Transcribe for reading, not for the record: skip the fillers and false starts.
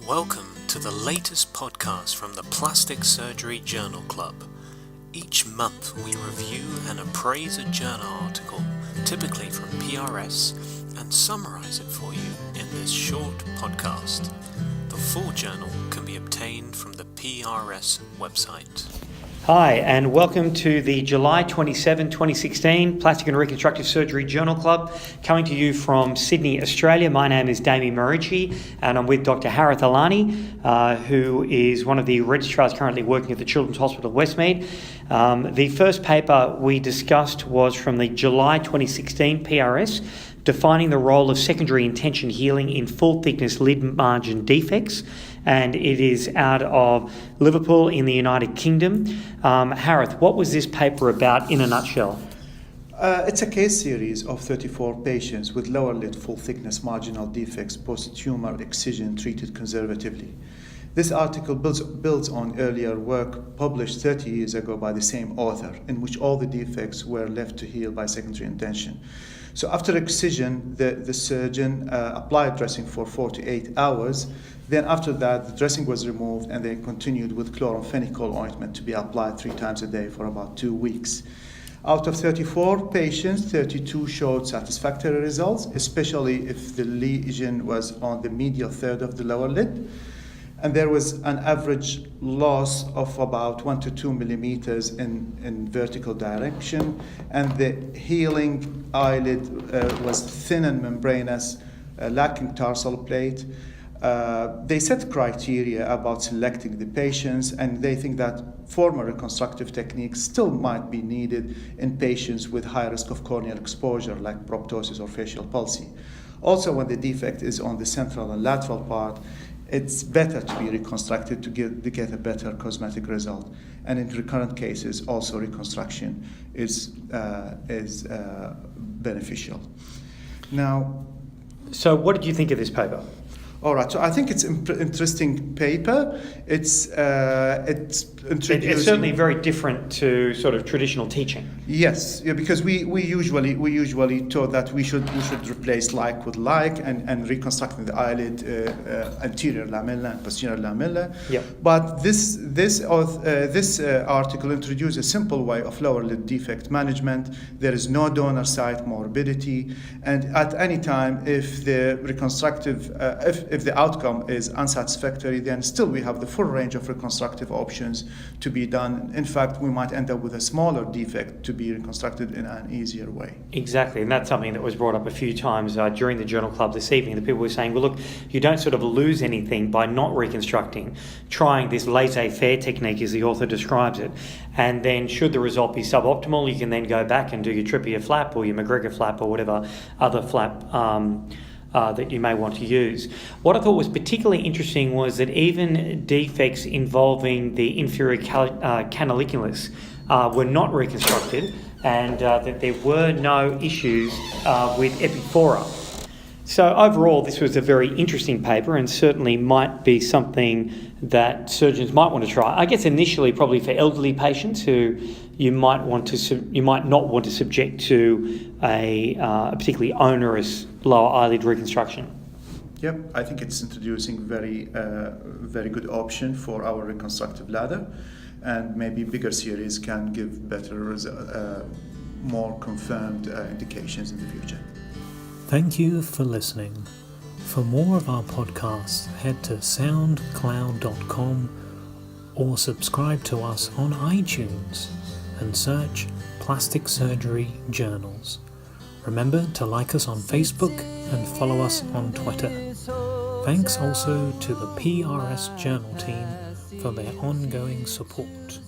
Welcome to the latest podcast from the Plastic Surgery Journal Club. Each month we review and appraise a journal article, typically from PRS, and summarize it for you in this short podcast. The full journal can be obtained from the PRS website. Hi, and welcome to the July 27, 2016 Plastic and Reconstructive Surgery Journal Club, coming to you from Sydney, Australia. My name is Damian Marici, and I'm with Dr. Harith Alani, who is one of the registrars currently working at the Children's Hospital of Westmead. The first paper we discussed was from the July 2016 PRS, defining the role of secondary intention healing in full-thickness lid margin defects, and it is out of Liverpool in the United Kingdom. Harith, what was this paper about in a nutshell? It's a case series of 34 patients with lower lid full-thickness marginal defects post-tumor excision treated conservatively. This article builds on earlier work published 30 years ago by the same author, in which all the defects were left to heal by secondary intention. So after excision, the surgeon applied dressing for 4 to 8 hours. Then after that, the dressing was removed and they continued with chloramphenicol ointment to be applied 3 times a day for about 2 weeks. Out of 34 patients, 32 showed satisfactory results, especially if the lesion was on the medial third of the lower lid. And there was an average loss of about 1 to 2 millimeters in vertical direction, and the healing eyelid was thin and membranous, lacking tarsal plate. They set criteria about selecting the patients, and they think that former reconstructive techniques still might be needed in patients with high risk of corneal exposure, like proptosis or facial palsy. Also, when the defect is on the central and lateral part, it's better to be reconstructed to get a better cosmetic result. And in recurrent cases, also reconstruction is beneficial. Now, So what did you think of this paper? all right, so I think it's an interesting paper. It's introducing... It's certainly very different to sort of traditional teaching. Yes, yeah, because we usually thought that we should replace like with like and reconstructing the eyelid, anterior lamella and posterior lamella. Yep. But this article introduced a simple way of lower lid defect management. There is no donor site morbidity, and at any time, if the reconstructive if the outcome is unsatisfactory, then still we have the full range of reconstructive options to be done. In fact, we might end up with a smaller defect to be reconstructed in an easier way. Exactly, and that's something that was brought up a few times during the Journal Club this evening. The people were saying, well, look, you don't sort of lose anything by not reconstructing, trying this laissez-faire technique as the author describes it, and then should the result be suboptimal, you can then go back and do your Trippier flap or your McGregor flap or whatever other flap that you may want to use. What I thought was particularly interesting was that even defects involving the inferior canaliculus were not reconstructed, and that there were no issues with epiphora. So overall, this was a very interesting paper and certainly might be something that surgeons might want to try. I guess initially probably for elderly patients who you might not want to subject to a particularly onerous lower eyelid reconstruction. Yep, I think it's introducing very good option for our reconstructive ladder, and maybe bigger series can give better, more confirmed indications in the future. Thank you for listening. For more of our podcasts, head to soundcloud.com or subscribe to us on iTunes and search Plastic Surgery Journals. Remember to like us on Facebook and follow us on Twitter. Thanks also to the PRS Journal team for their ongoing support.